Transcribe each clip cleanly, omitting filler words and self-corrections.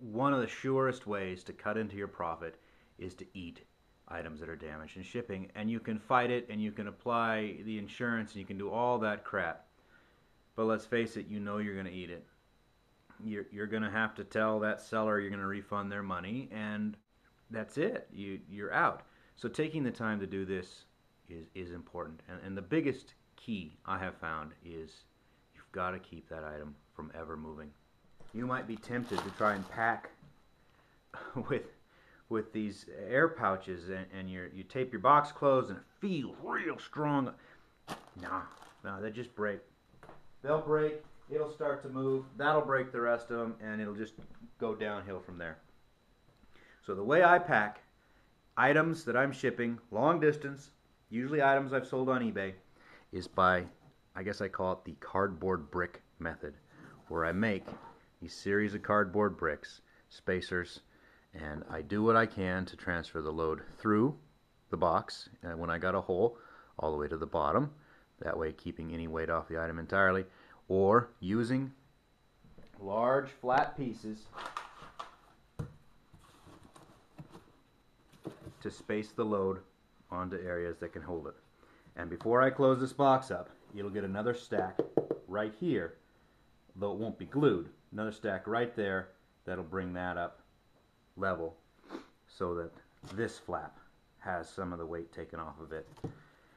one of the surest ways to cut into your profit is to eat items that are damaged in shipping, and you can fight it and you can apply the insurance and you can do all that crap. But let's face it, you know you're going to eat it. You're going to have to tell that seller you're going to refund their money, and that's it. You're out. So taking the time to do this is important. And the biggest key I have found is you've got to keep that item from ever moving. You might be tempted to try and pack with these air pouches, and you tape your box closed and it feels real strong. No, they just break. They'll break, it'll start to move, that'll break the rest of them, and it'll just go downhill from there. So the way I pack items that I'm shipping long distance, usually items I've sold on eBay, is by, I guess I call it the cardboard brick method, where I make a series of cardboard bricks, spacers, and I do what I can to transfer the load through the box when I got a hole all the way to the bottom, that way keeping any weight off the item entirely, or using large flat pieces to space the load onto areas that can hold it. And before I close this box up, you'll get another stack right here, though it won't be glued, another stack right there that'll bring that up level so that this flap has some of the weight taken off of it.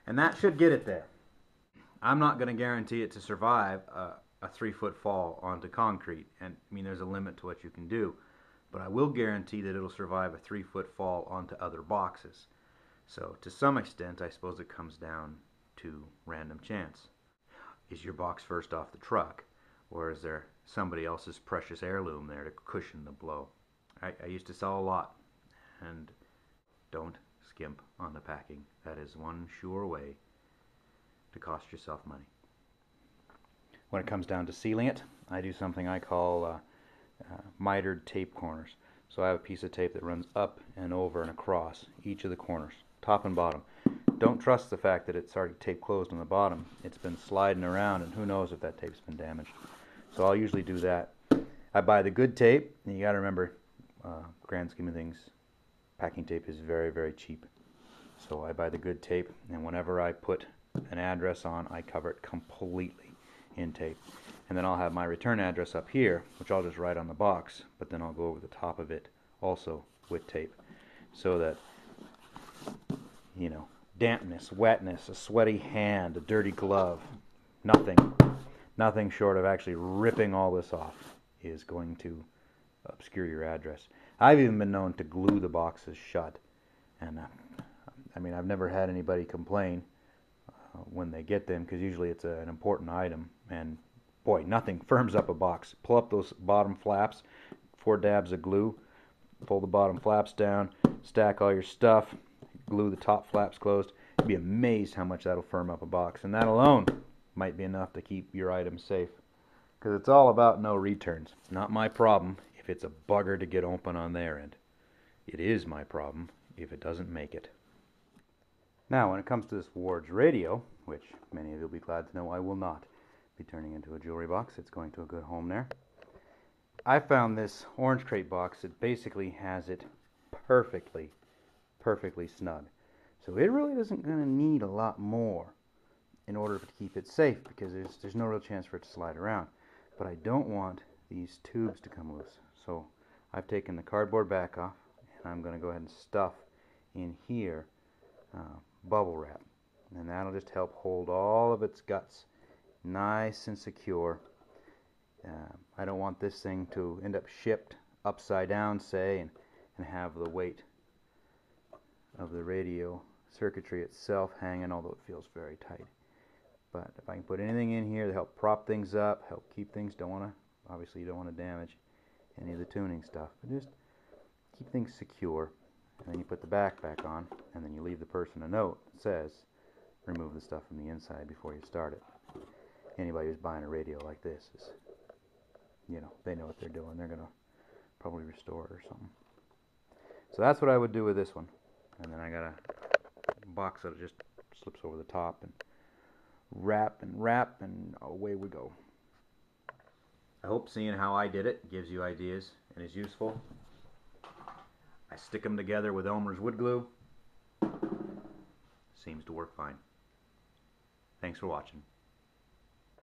And that should get it there. I'm not going to guarantee it to survive a 3-foot fall onto concrete, and I mean there's a limit to what you can do, but I will guarantee that it'll survive a 3-foot fall onto other boxes. So to some extent I suppose it comes down to random chance. Is your box first off the truck, or is there somebody else's precious heirloom there to cushion the blow? I used to sell a lot, and don't skimp on the packing. That is one sure way to cost yourself money. When it comes down to sealing it, I do something I call mitered tape corners. So I have a piece of tape that runs up and over and across each of the corners, top and bottom. Don't trust the fact that it's already tape closed on the bottom. It's been sliding around, and who knows if that tape's been damaged. So I'll usually do that. I buy the good tape, and you got to remember, grand scheme of things, packing tape is very, very cheap. So I buy the good tape, and whenever I put an address on, I cover it completely in tape. And then I'll have my return address up here, which I'll just write on the box, but then I'll go over the top of it also with tape, so that, you know, dampness, wetness, a sweaty hand, a dirty glove, nothing short of actually ripping all this off is going to obscure your address. I've even been known to glue the boxes shut, and I mean, I've never had anybody complain when they get them, because usually it's an important item, and boy, nothing firms up a box. Pull up those bottom flaps, 4 dabs of glue, pull the bottom flaps down, stack all your stuff, glue the top flaps closed. You'd be amazed how much that'll firm up a box, and that alone might be enough to keep your items safe, because it's all about no returns. It's not my problem if it's a bugger to get open on their end. It is my problem if it doesn't make it. Now, when it comes to this Ward's radio, which many of you will be glad to know I will not be turning into a jewelry box, it's going to a good home there. I found this orange crate box that basically has it perfectly snug. So it really isn't going to need a lot more in order to keep it safe, because there's no real chance for it to slide around. But I don't want these tubes to come loose. So I've taken the cardboard back off, and I'm going to go ahead and stuff in here bubble wrap, and that'll just help hold all of its guts nice and secure. I don't want this thing to end up shipped upside down, say, and have the weight of the radio circuitry itself hanging, although it feels very tight. But if I can put anything in here to help prop things up, help keep things, obviously you don't want to damage any of the tuning stuff, but just keep things secure. And then you put the back on, and then you leave the person a note that says, remove the stuff from the inside before you start it. Anybody who's buying a radio like this is, you know, they know what they're doing. They're going to probably restore it or something. So that's what I would do with this one. And then I got a box that just slips over the top, and wrap, and away we go. I hope seeing how I did it gives you ideas and is useful. I stick them together with Elmer's wood glue. Seems to work fine. Thanks for watching.